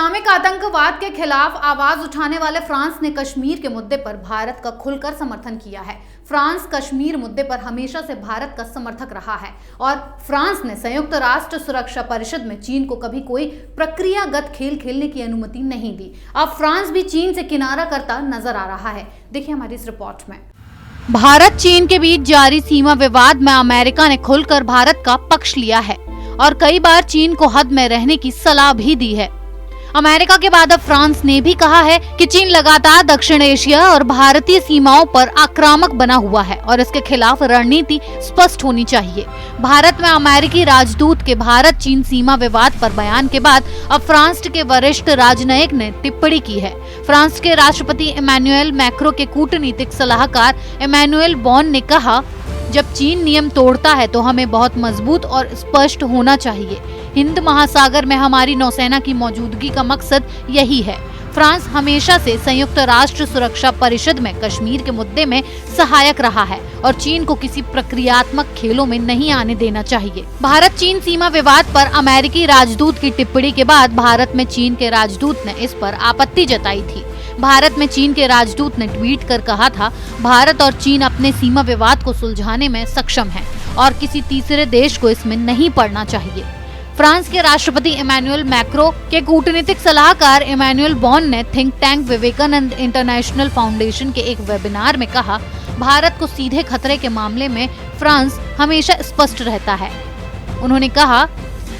Islamic आतंकवाद के खिलाफ आवाज उठाने वाले फ्रांस ने कश्मीर के मुद्दे पर भारत का खुलकर समर्थन किया है। फ्रांस कश्मीर मुद्दे पर हमेशा से भारत का समर्थक रहा है और फ्रांस ने संयुक्त राष्ट्र सुरक्षा परिषद में चीन को कभी कोई प्रक्रियागत खेल खेलने की अनुमति नहीं दी। अब फ्रांस भी चीन से किनारा करता नजर आ रहा है। देखिए हमारी इस रिपोर्ट में। भारत चीन के बीच जारी सीमा विवाद में अमेरिका ने खुलकर भारत का पक्ष लिया है और कई बार चीन को हद में रहने की सलाह भी दी है। अमेरिका के बाद अब फ्रांस ने भी कहा है कि चीन लगातार दक्षिण एशिया और भारतीय सीमाओं पर आक्रामक बना हुआ है और इसके खिलाफ रणनीति स्पष्ट होनी चाहिए। भारत में अमेरिकी राजदूत के भारत चीन सीमा विवाद पर बयान के बाद अब फ्रांस के वरिष्ठ राजनयिक ने टिप्पणी की है। फ्रांस के राष्ट्रपति इमैनुअल मैक्रो के कूटनीतिक सलाहकार इमैनुअल बॉन ने कहा, जब चीन नियम तोड़ता है तो हमें बहुत मजबूत और स्पष्ट होना चाहिए। हिंद महासागर में हमारी नौसेना की मौजूदगी का मकसद यही है। फ्रांस हमेशा से संयुक्त राष्ट्र सुरक्षा परिषद में कश्मीर के मुद्दे में सहायक रहा है और चीन को किसी प्रक्रियात्मक खेलों में नहीं आने देना चाहिए। भारत चीन सीमा विवाद पर अमेरिकी राजदूत की टिप्पणी के बाद भारत में चीन के राजदूत ने इस पर आपत्ति जताई थी। भारत में चीन के राजदूत ने ट्वीट कर कहा था, भारत और चीन अपने सीमा विवाद को सुलझाने में सक्षम है और किसी तीसरे देश को इसमें नहीं पड़ना चाहिए। फ्रांस के राष्ट्रपति इमैनुअल मैक्रो के कूटनीतिक सलाहकार इमैनुअल बॉन ने think tank Vivekananda International Foundation के एक वेबिनार में कहा, भारत को सीधे खतरे के मामले में फ्रांस हमेशा स्पष्ट रहता है। उन्होंने कहा,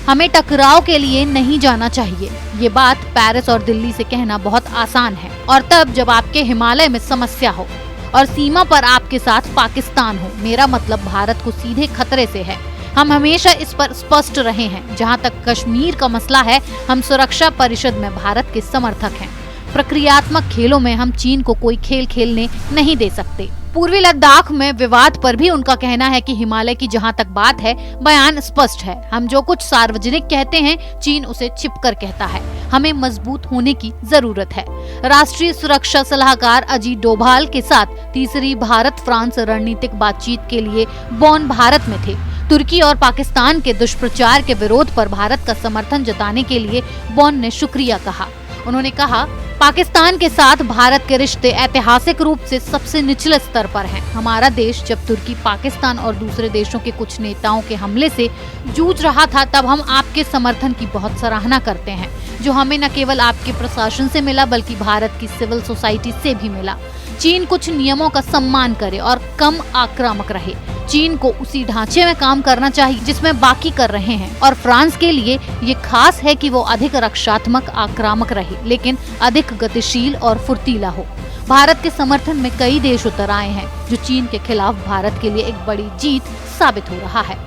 हमें टकराव के लिए नहीं जाना चाहिए। ये बात पेरिस और दिल्ली से कहना बहुत आसान है और तब जब आपके हिमालय में समस्या हो और सीमा पर आपके साथ पाकिस्तान हो। मेरा मतलब भारत को सीधे खतरे से है। हम हमेशा इस पर स्पष्ट रहे हैं। जहां तक कश्मीर का मसला है, हम सुरक्षा परिषद में भारत के समर्थक हैं। प्रक्रियात्मक खेलों में हम चीन को कोई खेल खेलने नहीं दे सकते। पूर्वी लद्दाख में विवाद पर भी उनका कहना है कि हिमालय की जहां तक बात है, बयान स्पष्ट है। हम जो कुछ सार्वजनिक कहते हैं, चीन उसे छिपकर कहता है। हमें मजबूत होने की जरूरत है। राष्ट्रीय सुरक्षा सलाहकार अजीत डोभाल के साथ तीसरी भारत फ्रांस रणनीतिक बातचीत के लिए बॉन भारत में थे। तुर्की और पाकिस्तान के दुष्प्रचार के विरोध पर भारत का समर्थन जताने के लिए बॉन ने शुक्रिया कहा। उन्होंने कहा, पाकिस्तान के साथ भारत के रिश्ते ऐतिहासिक रूप से सबसे निचले स्तर पर हैं। हमारा देश जब तुर्की, पाकिस्तान और दूसरे देशों के कुछ नेताओं के हमले से जूझ रहा था, तब हम आपके समर्थन की बहुत सराहना करते हैं, जो हमें न केवल आपके प्रशासन से मिला बल्कि भारत की सिविल सोसाइटी से भी मिला। चीन कुछ नियमों का सम्मान करे और कम आक्रामक रहे। चीन को उसी ढांचे में काम करना चाहिए जिसमें बाकी कर रहे हैं और फ्रांस के लिए ये खास है कि वो अधिक रक्षात्मक आक्रामक रहे, लेकिन अधिक गतिशील और फुर्तीला हो। भारत के समर्थन में कई देश उतर आए हैं, जो चीन के खिलाफ भारत के लिए एक बड़ी जीत साबित हो रहा है।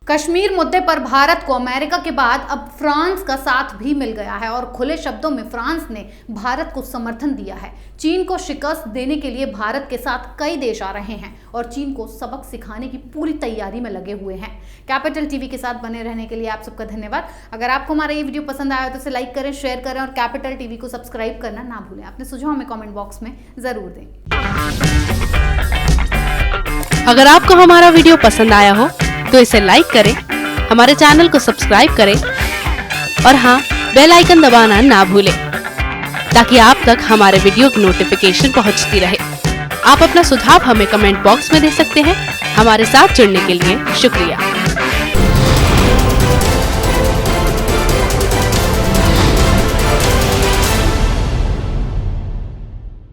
कश्मीर मुद्दे पर भारत को अमेरिका के बाद अब फ्रांस का साथ भी मिल गया है और खुले शब्दों में फ्रांस ने भारत को समर्थन दिया है। चीन को शिकस्त देने के लिए भारत के साथ कई देश आ रहे हैं और चीन को सबक सिखाने की पूरी तैयारी में लगे हुए हैं। कैपिटल टीवी के साथ बने रहने के लिए आप सबका धन्यवाद। अगर आपको हमारा ये वीडियो पसंद आया तो इसे लाइक करें, शेयर करें और कैपिटल टीवी को सब्सक्राइब करना ना भूलें। अपने सुझाव हमें कॉमेंट बॉक्स में जरूर दें। अगर आपको हमारा वीडियो पसंद आया हो तो इसे लाइक करें, हमारे चैनल को सब्सक्राइब करें और हाँ, बेल आइकन दबाना ना भूलें ताकि आप तक हमारे वीडियो की नोटिफिकेशन पहुंचती रहे। आप अपना सुझाव हमें कमेंट बॉक्स में दे सकते हैं। हमारे साथ जुड़ने के लिए शुक्रिया।